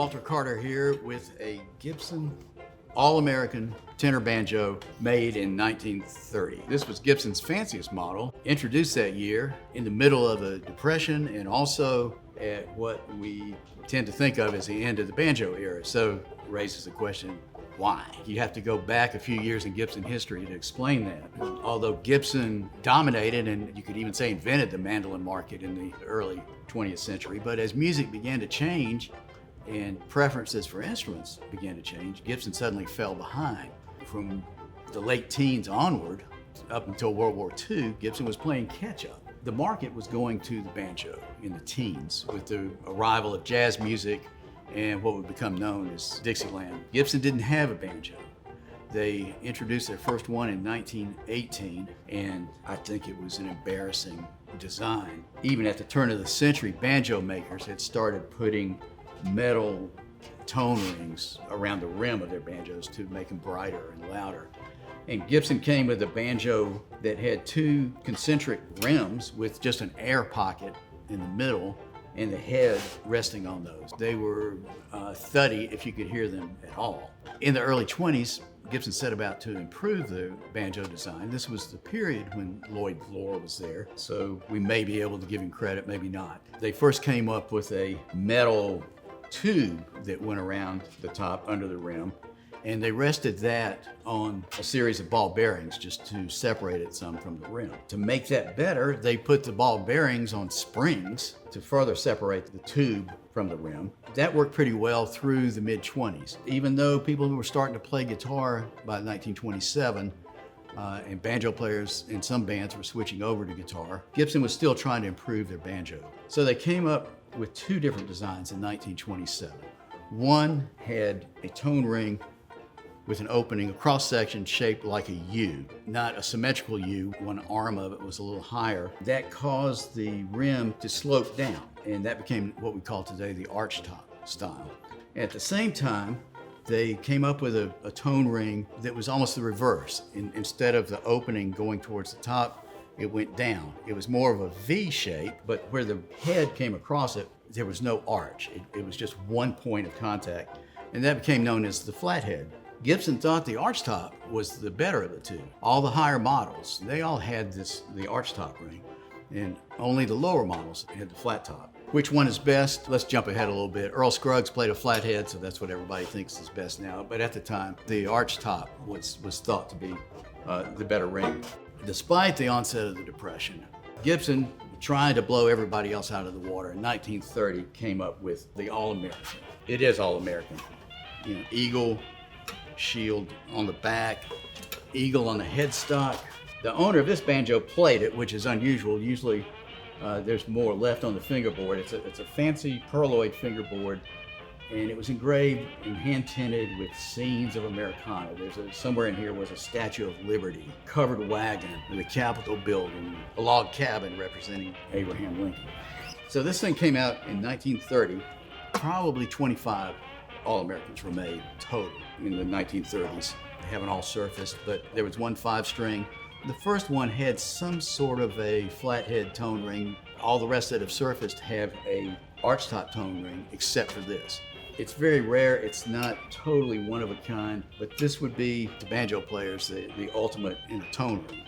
Walter Carter here with a Gibson All-American tenor banjo made in 1930. This was Gibson's fanciest model, introduced that year in the middle of a depression and also at what we tend to think of as the end of the banjo era. So it raises the question, why? You have to go back a few years in Gibson history to explain that. Although Gibson dominated, and you could even say invented, the mandolin market in the early 20th century, but as music began to change and preferences for instruments began to change, Gibson suddenly fell behind. From the late teens onward, up until World War II, Gibson was playing catch-up. The market was going to the banjo in the teens with the arrival of jazz music and what would become known as Dixieland. Gibson didn't have a banjo. They introduced their first one in 1918, and I think it was an embarrassing design. Even at the turn of the century, banjo makers had started putting metal tone rings around the rim of their banjos to make them brighter and louder. And Gibson came with a banjo that had two concentric rims with just an air pocket in the middle and the head resting on those. They were thuddy if you could hear them at all. In the early 20s, Gibson set about to improve the banjo design. This was the period when Lloyd Bloor was there, so we may be able to give him credit, maybe not. They first came up with a metal tube that went around the top under the rim, and they rested that on a series of ball bearings just to separate it some from the rim. To make that better, they put the ball bearings on springs to further separate the tube from the rim. That worked pretty well through the mid-20s. Even though people were starting to play guitar by 1927, and banjo players in some bands were switching over to guitar, Gibson was still trying to improve their banjo. So they came up with two different designs in 1927. One had a tone ring with an opening, a cross-section shaped like a U, not a symmetrical U. One arm of it was a little higher. That caused the rim to slope down, and that became what we call today the archtop style. At the same time, they came up with a tone ring that was almost the reverse. Instead of the opening going towards the top, it went down. It was more of a V shape, but where the head came across it, there was no arch. It was just one point of contact, and that became known as the flathead. Gibson thought the archtop was the better of the two. All the higher models, they all had the archtop ring, and only the lower models had the flat top. Which one is best? Let's jump ahead a little bit. Earl Scruggs played a flathead, so that's what everybody thinks is best now. But at the time, the archtop was thought to be the better ring. Despite the onset of the Depression, Gibson, trying to blow everybody else out of the water, in 1930 came up with the All-American. It is All-American. You know, eagle, shield on the back, eagle on the headstock. The owner of this banjo played it, which is unusual. Usually there's more left on the fingerboard. It's a fancy pearloid fingerboard, and it was engraved and hand-tinted with scenes of Americana. Somewhere in here was a Statue of Liberty, covered wagon with a Capitol building, a log cabin representing Abraham Lincoln. So this thing came out in 1930. Probably 25 All-Americans were made total in the 1930s. They haven't all surfaced, but there was one 5-string. The first one had some sort of a flathead tone ring. All the rest that have surfaced have a archtop tone ring, except for this. It's very rare. It's not totally one of a kind, but this would be, to banjo players, the ultimate in a tone ring.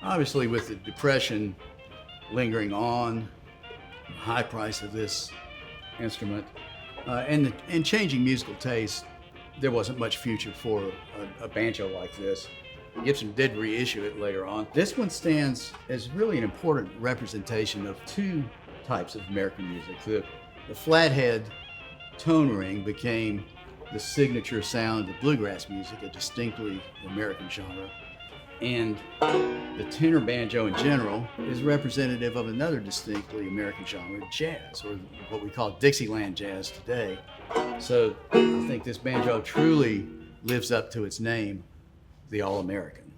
Obviously, with the Depression lingering on, the high price of this instrument, and changing musical taste, there wasn't much future for a banjo like this. Gibson did reissue it later on. This one stands as really an important representation of two types of American music. The flathead tone ring became the signature sound of bluegrass music, a distinctly American genre. And the tenor banjo in general is representative of another distinctly American genre, jazz, or what we call Dixieland jazz today. So I think this banjo truly lives up to its name, the All-American.